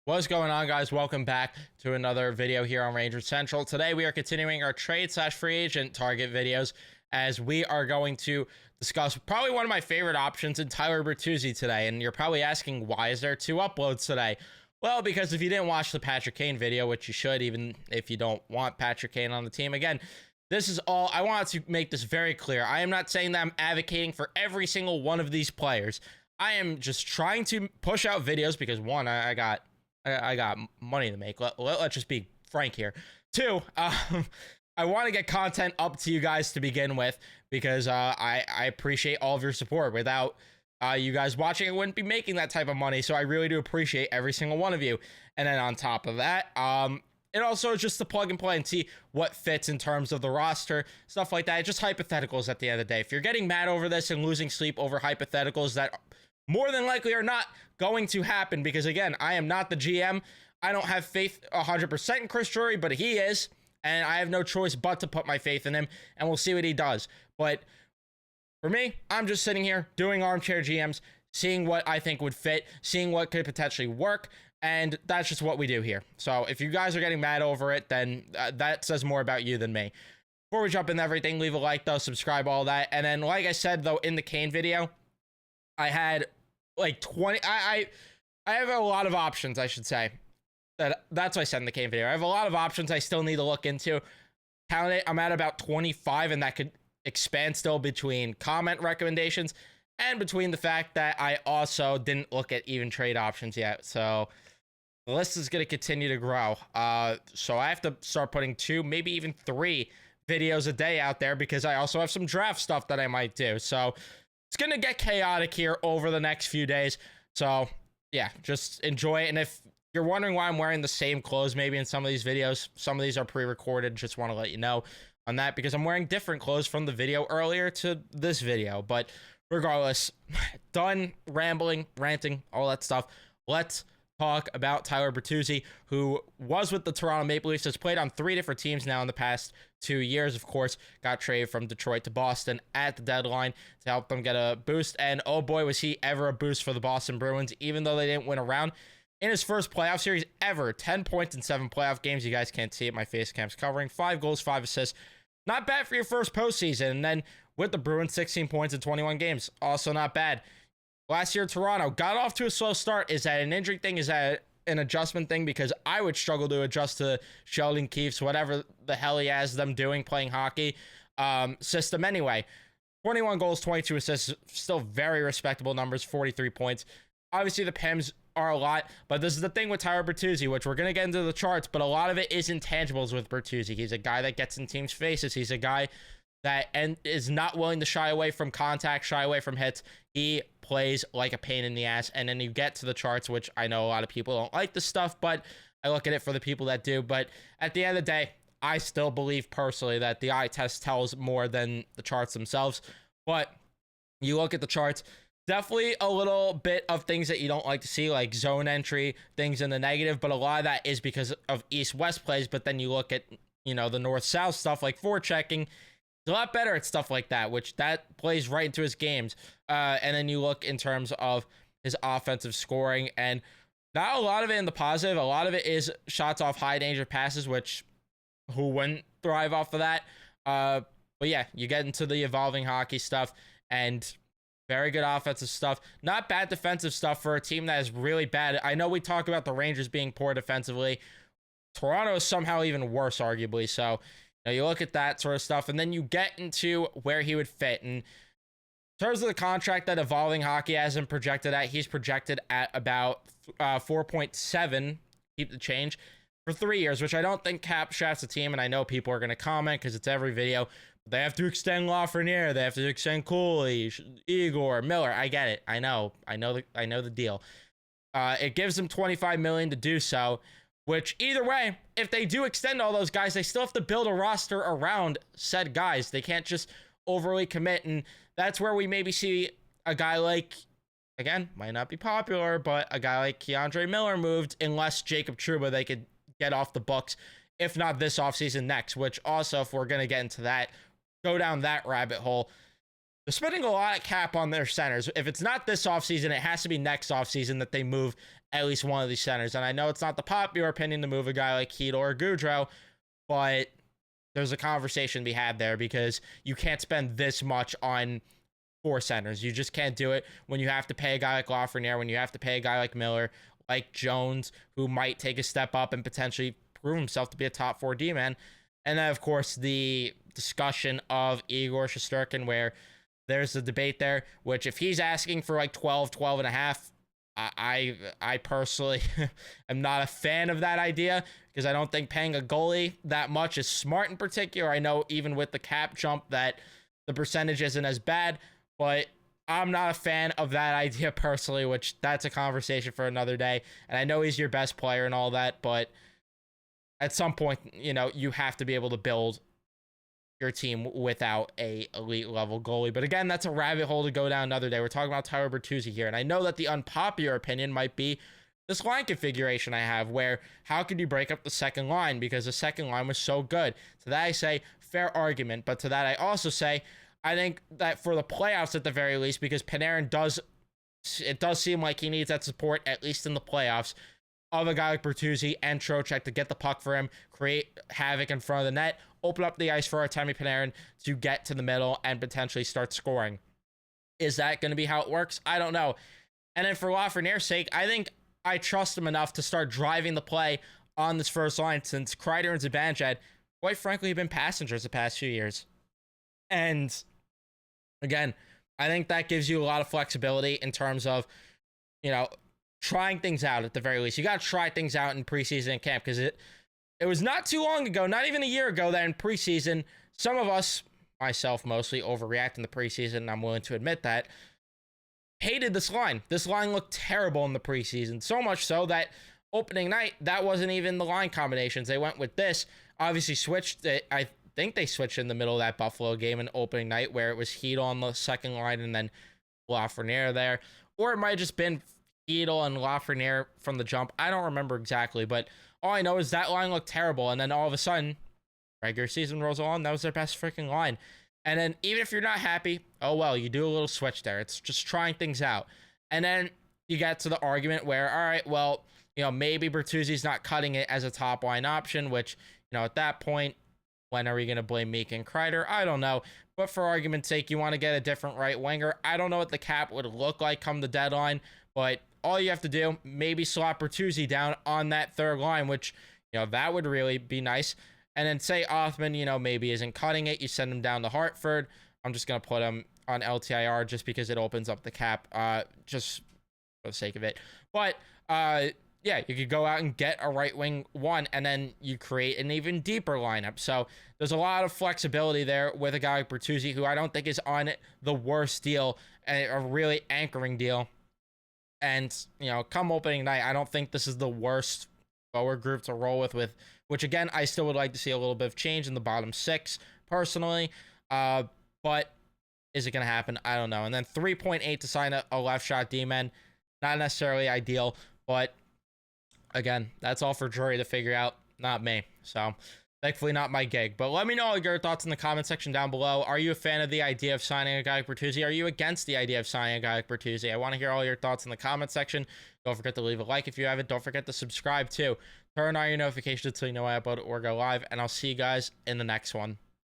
What's going on, guys? Welcome back to another video here on Ranger Central. Today we are continuing our trade slash free agent target videos as we are going to discuss probably one of my favorite options in Tyler Bertuzzi today. And you're probably asking, why is there 2 uploads today? Well, because if you didn't watch the Patrick Kane video, which you should, even if you don't want Patrick Kane on the team, again, this is all, I want to make this very clear. I am not saying that I'm advocating for every single one of these players. I am just trying to push out videos because, one, I got money to make. Let's just be frank here. 2, I want to get content up to you guys to begin with because I appreciate all of your support. Without you guys watching, I wouldn't be making that type of money. So I really do appreciate every single one of you. And then on top of that, it also is just to plug and play and see what fits in terms of the roster, stuff like that. It's just hypotheticals at the end of the day. If you're getting mad over this and losing sleep over hypotheticals that more than likely are not going to happen, because again, I am not the GM. I don't have faith 100% in Chris Drury, but he is, and I have no choice but to put my faith in him, and we'll see what he does. But for me, I'm just sitting here doing armchair GMs, seeing what I think would fit, seeing what could potentially work, and that's just what we do here. So if you guys are getting mad over it, then that says more about you than me. Before we jump into everything, leave a like though, subscribe, all that. And then, like I said though, in the Kane video, I had like 20. I have a lot of options, I should say. That's what I said in the Kane video. I have a lot of options I still need to look into. Count it, I'm at about 25, and that could expand still between comment recommendations and between the fact that I also didn't look at even trade options yet. So the list is going to continue to grow. So I have to start putting 2, maybe even 3 videos a day out there because I also have some draft stuff that I might do. So it's going to get chaotic here over the next few days. So, yeah, just enjoy it. And if you're wondering why I'm wearing the same clothes maybe in some of these videos, some of these are pre-recorded. Just want to let you know on that because I'm wearing different clothes from the video earlier to this video. But regardless, done rambling, ranting, all that stuff. Let's talk about Tyler Bertuzzi, who was with the Toronto Maple Leafs, has played on 3 different teams now in the past 2 years, of course, got traded from Detroit to Boston at the deadline to help them get a boost, and oh boy, was he ever a boost for the Boston Bruins, even though they didn't win a round. In his first playoff series ever, 10 points in 7 playoff games. You guys can't see it, my face cam's covering. 5 goals, 5 assists. Not bad for your first postseason, and then with the Bruins, 16 points in 21 games. Also not bad. Last year, Toronto got off to a slow start. Is that an injury thing? Is that an adjustment thing? Because I would struggle to adjust to Sheldon Keefe's whatever the hell he has them doing, playing hockey system anyway. 21 goals, 22 assists, still very respectable numbers, 43 points. Obviously, the PIMs are a lot, but this is the thing with Tyler Bertuzzi, which we're going to get into the charts, but a lot of it is intangibles with Bertuzzi. He's a guy that gets in teams' faces. He's a guy that is not willing to shy away from contact, shy away from hits. He plays like a pain in the ass. And then you get to the charts, which I know a lot of people don't like this stuff, but I look at it for the people that do. But at the end of the day, I still believe personally that the eye test tells more than the charts themselves. But you look at the charts, definitely a little bit of things that you don't like to see, like zone entry, things in the negative. But a lot of that is because of East-West plays. But then you look at, the North-South stuff like forechecking. He's a lot better at stuff like that, which that plays right into his games. And then you look in terms of his offensive scoring, and not a lot of it in the positive. A lot of it is shots off high danger passes, which who wouldn't thrive off of that? But yeah, you get into the evolving hockey stuff and very good offensive stuff. Not bad defensive stuff for a team that is really bad. I know we talk about the Rangers being poor defensively. Toronto is somehow even worse, arguably. So now you look at that sort of stuff, and then you get into where he would fit. And in terms of the contract that Evolving Hockey has him projected at, he's projected at about 4.7, keep the change, for 3 years, which I don't think cap straps the team. And I know people are going to comment because it's every video. They have to extend Lafreniere. They have to extend Cooley, Igor, Miller. I get it. I know the deal. It gives them $25 million to do so. Which, either way, if they do extend all those guys, they still have to build a roster around said guys. They can't just overly commit, and that's where we maybe see a guy like, again, might not be popular, but a guy like Keandre Miller moved, unless Jacob Trouba, they could get off the books, if not this offseason, next, which also, if we're going to get into that, go down that rabbit hole, they're spending a lot of cap on their centers. If it's not this offseason, it has to be next offseason that they move at least one of these centers. And I know it's not the popular opinion to move a guy like Hedo or Goudreau, but there's a conversation to be had there because you can't spend this much on 4 centers. You just can't do it when you have to pay a guy like Lafreniere, when you have to pay a guy like Miller, like Jones, who might take a step up and potentially prove himself to be a top 4 D-man. And then, of course, the discussion of Igor Shesterkin, where there's a debate there, which if he's asking for like 12 and a half, I personally am not a fan of that idea because I don't think paying a goalie that much is smart in particular. I know even with the cap jump that the percentage isn't as bad, but I'm not a fan of that idea personally, which that's a conversation for another day. And I know he's your best player and all that, but at some point, you know, you have to be able to build your team without a elite level goalie. But again, that's a rabbit hole to go down another day. We're talking about Tyler Bertuzzi here. And I know that the unpopular opinion might be this line configuration I have where how could you break up the second line because the second line was so good. To that I say, fair argument. But to that I also say, I think that for the playoffs at the very least, because Panarin does seem like he needs that support, at least in the playoffs, of a guy like Bertuzzi and Trocheck to get the puck for him, create havoc in front of the net, open up the ice for Artemi Panarin to get to the middle and potentially start scoring. Is that going to be how it works? I don't know. And then for Lafreniere's sake, I think I trust him enough to start driving the play on this first line since Kreider and Zibanejad, quite frankly, have been passengers the past few years. And again, I think that gives you a lot of flexibility in terms of, you know, trying things out at the very least. You got to try things out in preseason camp because it was not too long ago, not even a year ago, that in preseason, some of us, myself mostly, overreact in the preseason, and I'm willing to admit that, hated this line. This line looked terrible in the preseason, so much so that opening night, that wasn't even the line combinations. They went with this, obviously switched it. I think they switched in the middle of that Buffalo game in opening night where it was Hedo on the second line and then Lafreniere there. Or it might have just been Hedo and Lafreniere from the jump. I don't remember exactly, but all I know is that line looked terrible. And then all of a sudden, regular season rolls on. That was their best freaking line. And then even if you're not happy, oh well, you do a little switch there. It's just trying things out. And then you get to the argument where, all right, well, you know, maybe Bertuzzi's not cutting it as a top line option, which, you know, at that point, when are we going to blame Meek and Kreider? I don't know. But for argument's sake, you want to get a different right winger. I don't know what the cap would look like come the deadline, but all you have to do, maybe slot Bertuzzi down on that third line, which, you know, that would really be nice. And then say Othman, you know, maybe isn't cutting it. You send him down to Hartford. I'm just going to put him on LTIR just because it opens up the cap, just for the sake of it. But, yeah, you could go out and get a right wing one, and then you create an even deeper lineup. So there's a lot of flexibility there with a guy like Bertuzzi, who I don't think is on the worst deal, a really anchoring deal. And, you know, come opening night, I don't think this is the worst forward group to roll with, which, again, I still would like to see a little bit of change in the bottom 6, personally. But is it going to happen? I don't know. And then 3.8 to sign a left shot D-man. Not necessarily ideal, but again, that's all for Drury to figure out, not me. So, thankfully, not my gig. But let me know all your thoughts in the comment section down below. Are you a fan of the idea of signing a guy like Bertuzzi? Are you against the idea of signing a guy like Bertuzzi? I want to hear all your thoughts in the comment section. Don't forget to leave a like if you haven't. Don't forget to subscribe too. Turn on your notifications so you know when I upload or go live. And I'll see you guys in the next one.